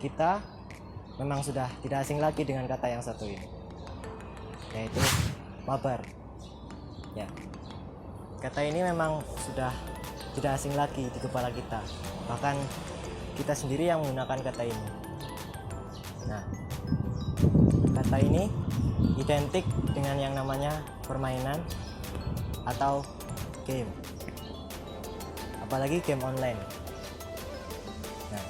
kita memang sudah tidak asing lagi dengan kata yang satu ini, yaitu mabar. Ya, kata ini memang sudah tidak asing lagi di kepala kita, bahkan kita sendiri yang menggunakan kata ini. Nah, kata ini identik dengan yang namanya permainan atau game, apalagi game online. Nah,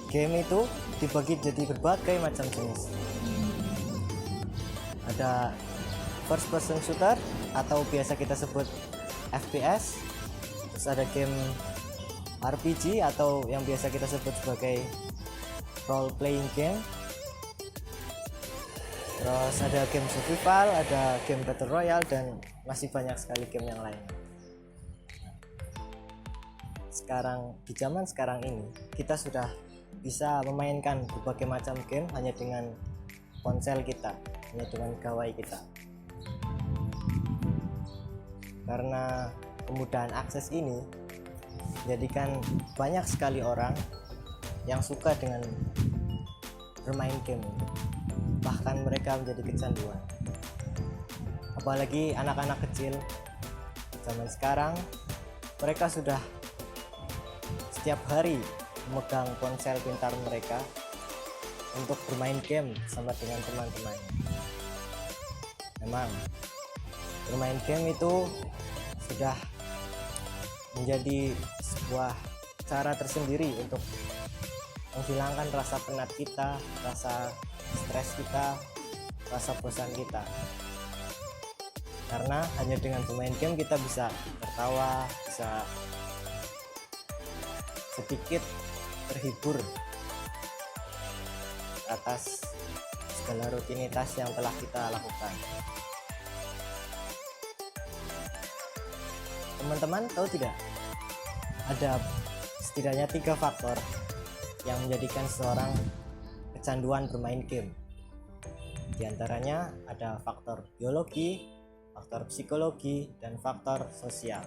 game itu dibagi jadi berbagai macam jenis. Ada first person shooter atau biasa kita sebut FPS, terus ada game RPG atau yang biasa kita sebut sebagai role playing game, terus ada game survival, ada game battle royale, dan masih banyak sekali game yang lain. Sekarang, di zaman sekarang ini, kita sudah bisa memainkan berbagai macam game hanya dengan ponsel kita, hanya dengan gawai kita. Karena kemudahan akses ini menjadikan banyak sekali orang yang suka dengan bermain game, bahkan mereka menjadi kecanduan. Apalagi anak-anak kecil zaman sekarang, mereka sudah setiap hari memegang ponsel pintar mereka untuk bermain game sama dengan teman-temannya. Memang bermain game itu sudah menjadi sebuah cara tersendiri untuk menghilangkan rasa penat kita, rasa stres kita, rasa bosan kita. Karena hanya dengan bermain game kita bisa tertawa, bisa sedikit terhibur atas segala rutinitas yang telah kita lakukan. Teman-teman tahu tidak? Ada setidaknya 3 faktor yang menjadikan seseorang kecanduan bermain game. Di antaranya ada faktor biologi, faktor psikologi, dan faktor sosial.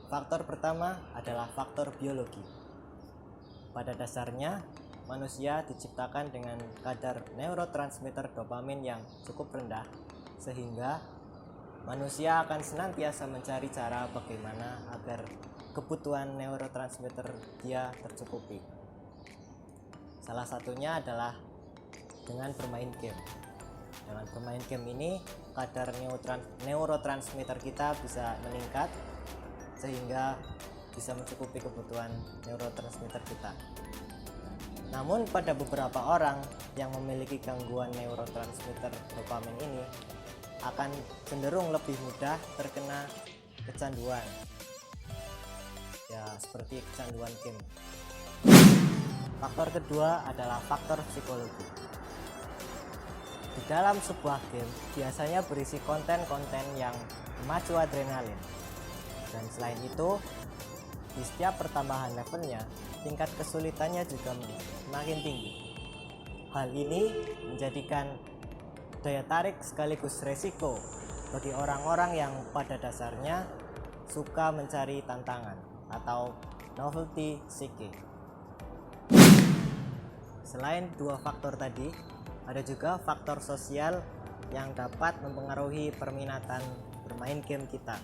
Faktor pertama adalah faktor biologi. Pada dasarnya, manusia diciptakan dengan kadar neurotransmitter dopamin yang cukup rendah, sehingga manusia akan senantiasa mencari cara bagaimana agar kebutuhan neurotransmitter dia tercukupi. Salah satunya adalah dengan bermain game. Dengan bermain game ini, kadar neurotransmitter kita bisa meningkat sehingga bisa mencukupi kebutuhan neurotransmitter kita. Namun pada beberapa orang yang memiliki gangguan neurotransmitter dopamin ini akan cenderung lebih mudah terkena kecanduan, ya seperti kecanduan game. Faktor kedua adalah faktor psikologi. Di dalam sebuah game biasanya berisi konten-konten yang memacu adrenalin, dan selain itu di setiap pertambahan levelnya tingkat kesulitannya juga semakin tinggi. Hal ini menjadikan daya tarik sekaligus resiko bagi orang-orang yang pada dasarnya suka mencari tantangan atau novelty seeking. Selain 2 faktor tadi, ada juga faktor sosial yang dapat mempengaruhi perminatan bermain game kita.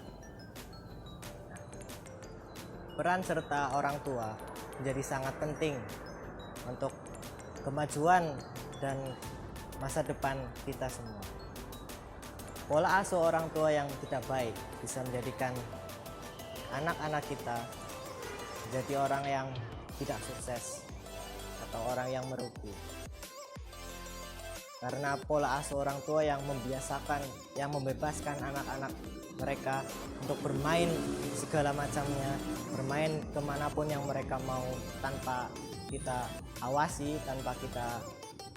Peran serta orang tua menjadi sangat penting untuk kemajuan dan masa depan kita semua. Pola asuh orang tua yang tidak baik bisa menjadikan anak-anak kita menjadi orang yang tidak sukses atau orang yang merugi. Karena pola asuh orang tua yang membiasakan, yang membebaskan anak-anak mereka untuk bermain segala macamnya, bermain kemanapun yang mereka mau tanpa kita awasi, tanpa kita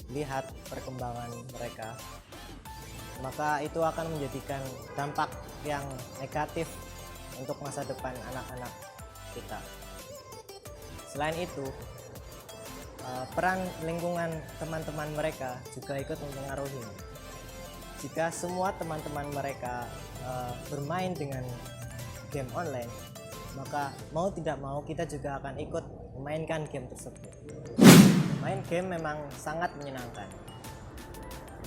lihat perkembangan mereka, maka itu akan menjadikan dampak yang negatif untuk masa depan anak-anak kita. Selain itu, peran lingkungan teman-teman mereka juga ikut mempengaruhi. Jika semua teman-teman mereka bermain dengan game online, maka mau tidak mau kita juga akan ikut memainkan game tersebut. Main game memang sangat menyenangkan.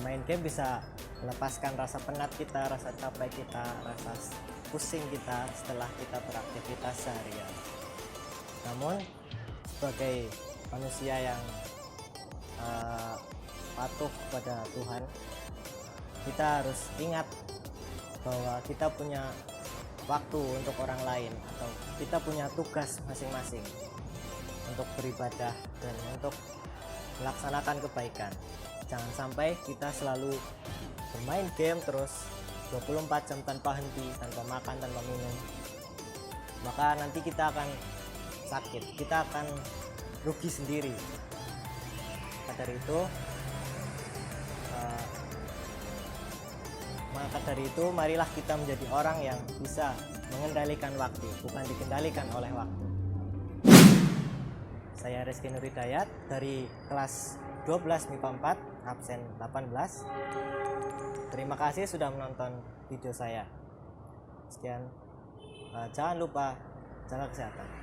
Main game bisa melepaskan rasa penat kita, rasa capek kita, rasa pusing kita setelah kita beraktivitas seharian. Namun sebagai manusia yang patuh kepada Tuhan, kita harus ingat bahwa kita punya waktu untuk orang lain, atau kita punya tugas masing-masing untuk beribadah dan untuk melaksanakan kebaikan. Jangan sampai kita selalu bermain game terus 24 jam tanpa henti, tanpa makan, tanpa minum. Maka nanti kita akan sakit, kita akan rugi sendiri. Maka dari itu marilah kita menjadi orang yang bisa mengendalikan waktu, bukan dikendalikan oleh waktu. Saya Rizky Nur Hidayat dari kelas 12 MIPA 4, absen 18. Terima kasih sudah menonton video saya. Sekian. Jangan lupa jaga kesehatan.